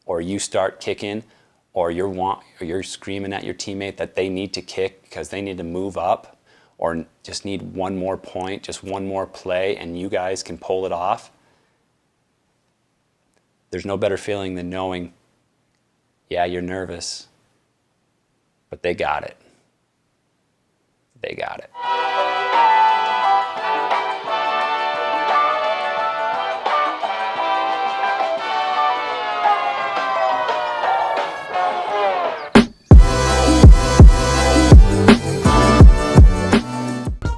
or you start kicking, or you're screaming at your teammate that they need to kick because they need to move up, or just need one more point, just one more play, and you guys can pull it off, there's no better feeling than knowing, yeah, you're nervous, but they got it. They got it.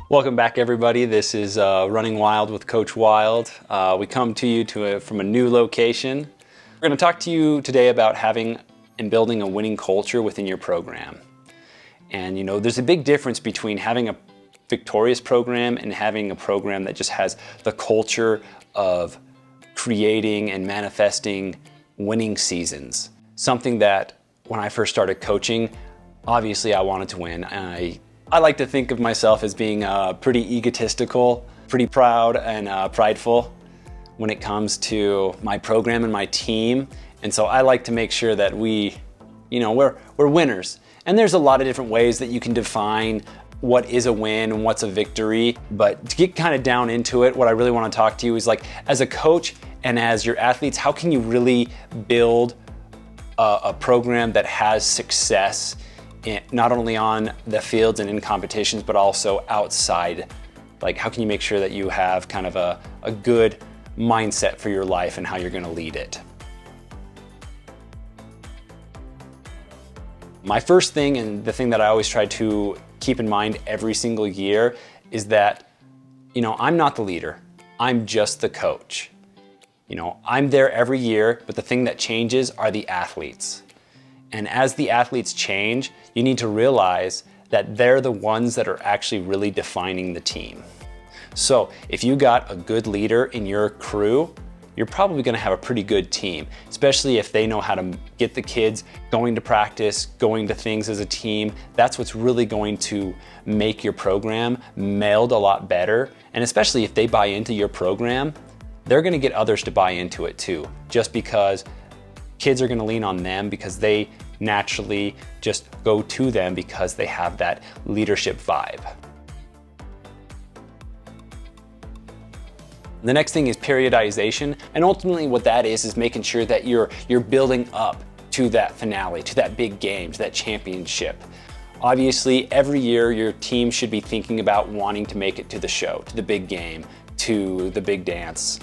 Welcome back, everybody. This is Running Wilde with Coach Wilde. We come to you from a new location. We're going to talk to you today about having and building a winning culture within your program. And you know, there's a big difference between having a victorious program and having a program that just has the culture of creating and manifesting winning seasons. Something that when I first started coaching, obviously I wanted to win. I like to think of myself as being pretty egotistical, pretty proud and prideful when it comes to my program and my team. And so I like to make sure that we're winners. And there's a lot of different ways that you can define what is a win and what's a victory. But to get kind of down into it, what I really want to talk to you is, like, as a coach and as your athletes, how can you really build a program that has success not only on the fields and in competitions, but also outside? Like, how can you make sure that you have kind of a good mindset for your life and how you're going to lead it? My first thing, and the thing that I always try to keep in mind every single year, is that, I'm not the leader. I'm just the coach. I'm there every year, but the thing that changes are the athletes. And as the athletes change, you need to realize that they're the ones that are actually really defining the team. So if you got a good leader in your crew, you're probably going to have a pretty good team, especially if they know how to get the kids going to practice, going to things as a team. That's what's really going to make your program meld a lot better. And especially if they buy into your program, they're going to get others to buy into it too, just because kids are going to lean on them because they naturally just go to them because they have that leadership vibe. The next thing is periodization, and ultimately what that is making sure that you're building up to that finale, to that big game, to that championship. Obviously, every year your team should be thinking about wanting to make it to the show, to the big game, to the big dance,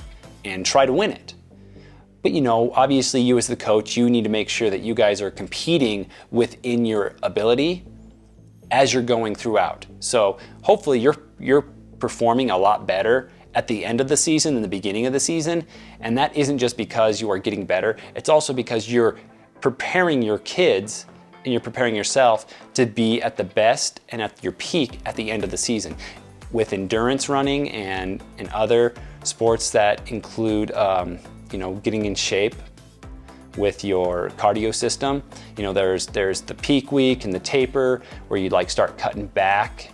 and try to win it. But obviously you as the coach, you need to make sure that you guys are competing within your ability as you're going throughout. So hopefully you're performing a lot better at the end of the season than the beginning of the season. And that isn't just because you are getting better, it's also because you're preparing your kids and you're preparing yourself to be at the best and at your peak at the end of the season. With endurance running and other sports that include getting in shape with your cardio system, there's the peak week and the taper where you start cutting back,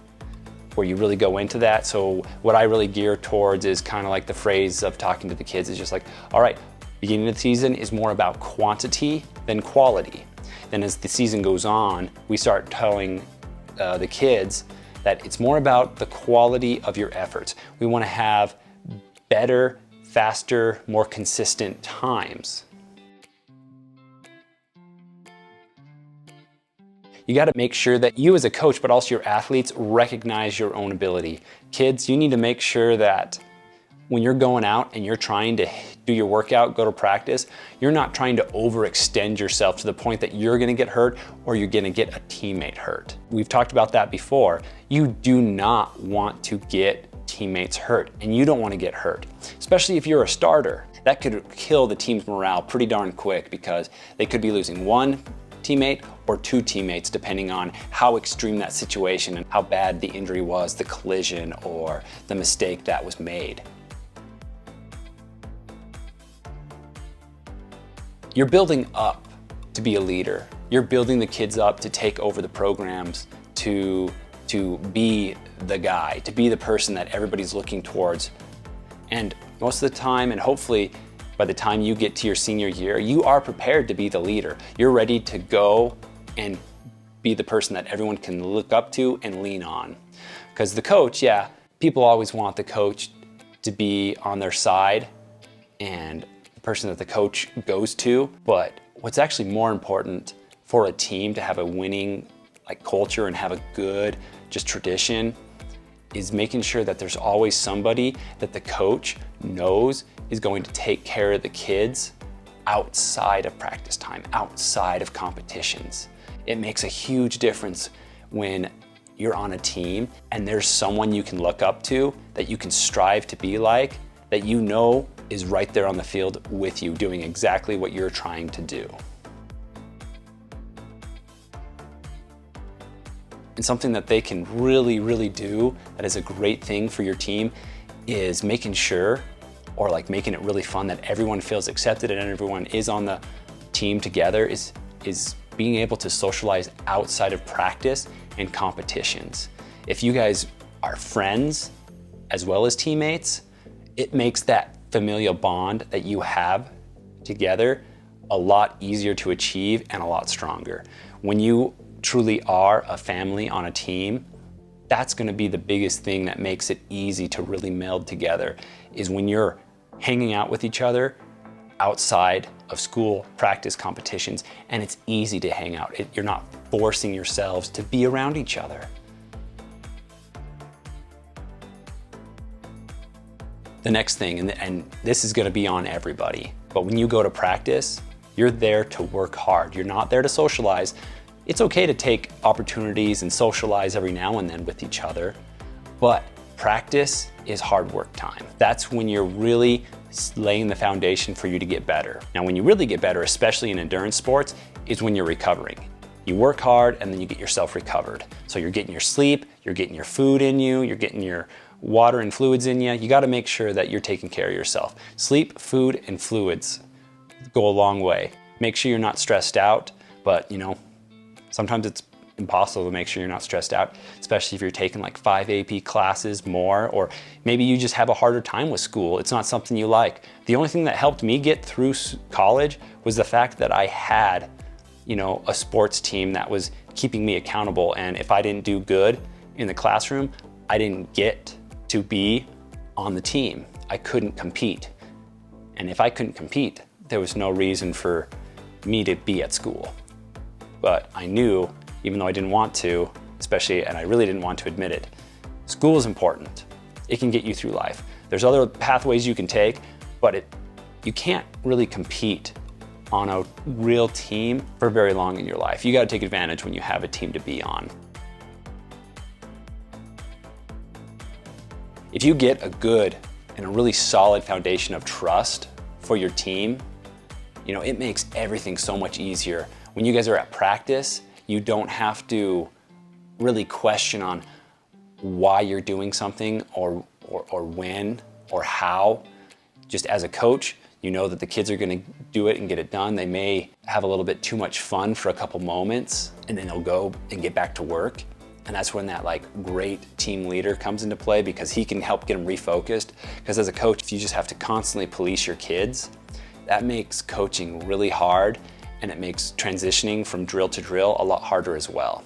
where you really go into that. So what I really gear towards is kind of like the phrase of talking to the kids is just like, all right, beginning of the season is more about quantity than quality. Then as the season goes on, we start telling the kids that it's more about the quality of your efforts. We want to have better, faster, more consistent times. You got to make sure that you as a coach, but also your athletes, recognize your own ability. Kids, you need to make sure that when you're going out and you're trying to do your workout, go to practice, you're not trying to overextend yourself to the point that you're going to get hurt or you're going to get a teammate hurt. We've talked about that before. You do not want to get teammates hurt, and you don't want to get hurt, especially if you're a starter. That could kill the team's morale pretty darn quick because they could be losing one teammate or two teammates depending on how extreme that situation and how bad the injury was, the collision or the mistake that was made. You're building up to be a leader. You're building the kids up to take over the programs, to be the guy, to be the person that everybody's looking towards. And most of the time, and hopefully by the time you get to your senior year, you are prepared to be the leader. You're ready to go and be the person that everyone can look up to and lean on. Because the coach, yeah, people always want the coach to be on their side and the person that the coach goes to. But what's actually more important for a team to have a winning culture and have a good just tradition is making sure that there's always somebody that the coach knows is going to take care of the kids outside of practice time, outside of competitions. It makes a huge difference when you're on a team and there's someone you can look up to, that you can strive to be like, that you know is right there on the field with you doing exactly what you're trying to do. And something that they can really do that is a great thing for your team is making sure, or making it really fun, that everyone feels accepted and everyone is on the team together, is being able to socialize outside of practice and competitions. If you guys are friends as well as teammates, it makes that familial bond that you have together a lot easier to achieve and a lot stronger. When you truly are a family on a team, that's going to be the biggest thing that makes it easy to really meld together, is when you're hanging out with each other outside of school practice competitions, and it's easy to hang out. You're not forcing yourselves to be around each other. The next thing, and this is going to be on everybody, but when you go to practice, you're there to work hard. You're not there to socialize. It's okay to take opportunities and socialize every now and then with each other, but practice is hard work time. That's when you're really laying the foundation for you to get better. Now, when you really get better, especially in endurance sports, is when you're recovering. You work hard and then you get yourself recovered. So you're getting your sleep, you're getting your food in you, you're getting your water and fluids in you. You got to make sure that you're taking care of yourself. Sleep, food, and fluids go a long way. Make sure you're not stressed out, but sometimes it's impossible to make sure you're not stressed out, especially if you're taking 5 AP classes more, or maybe you just have a harder time with school. It's not something you like. The only thing that helped me get through college was the fact that I had, a sports team that was keeping me accountable. And if I didn't do good in the classroom, I didn't get to be on the team. I couldn't compete. And if I couldn't compete, there was no reason for me to be at school. But I knew, even though I didn't want to, and I really didn't want to admit it, school is important. It can get you through life. There's other pathways you can take, but you can't really compete on a real team for very long in your life. You got to take advantage when you have a team to be on. If you get a good and a really solid foundation of trust for your team, it makes everything so much easier. When you guys are at practice, you don't have to really question on why you're doing something or when or how. Just as a coach, you know that the kids are going to do it and get it done. They may have a little bit too much fun for a couple moments, and then they'll go and get back to work. And that's when that great team leader comes into play, because he can help get them refocused. Because as a coach, if you just have to constantly police your kids, that makes coaching really hard, and it makes transitioning from drill to drill a lot harder as well.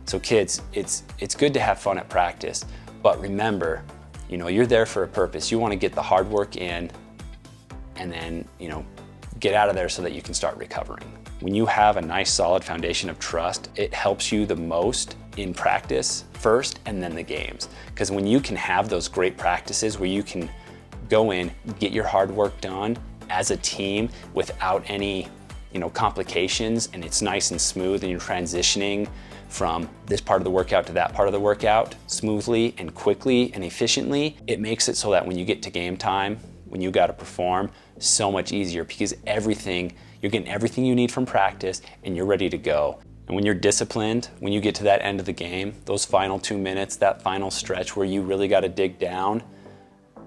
So kids, it's good to have fun at practice, but remember, you're there for a purpose. You want to get the hard work in and then, get out of there so that you can start recovering. When you have a nice solid foundation of trust, it helps you the most in practice first and then the games. Because when you can have those great practices where you can go in, get your hard work done as a team without any complications, and it's nice and smooth, and you're transitioning from this part of the workout to that part of the workout smoothly and quickly and efficiently, it makes it so that when you get to game time, when you got to perform, so much easier, because you're getting everything you need from practice and you're ready to go. And when you're disciplined, when you get to that end of the game, those final 2 minutes, that final stretch where you really got to dig down,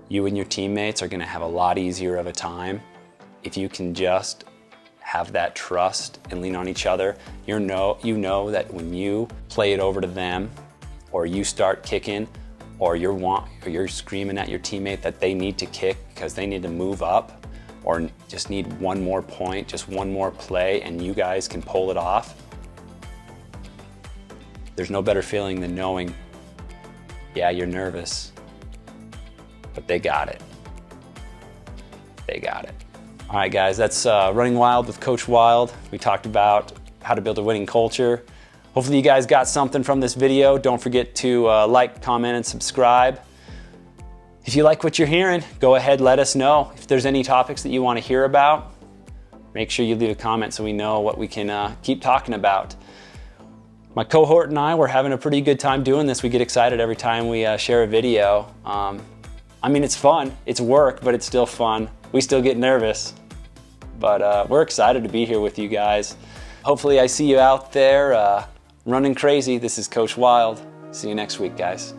you and your teammates are going to have a lot easier of a time if you can just have that trust and lean on each other. You know that when you play it over to them, or you start kicking, or you're screaming at your teammate that they need to kick because they need to move up, or just need one more point, just one more play, and you guys can pull it off, there's no better feeling than knowing, yeah, you're nervous, but they got it. They got it. All right, guys, that's Running Wilde with Coach Wilde. We talked about how to build a winning culture. Hopefully you guys got something from this video. Don't forget to like, comment, and subscribe. If you like what you're hearing, go ahead, let us know. If there's any topics that you want to hear about, make sure you leave a comment so we know what we can keep talking about. My cohort and I, we're having a pretty good time doing this. We get excited every time we share a video. I mean, it's fun, it's work, but it's still fun. We still get nervous, but we're excited to be here with you guys. Hopefully I see you out there running crazy. This is Coach Wilde. See you next week, guys.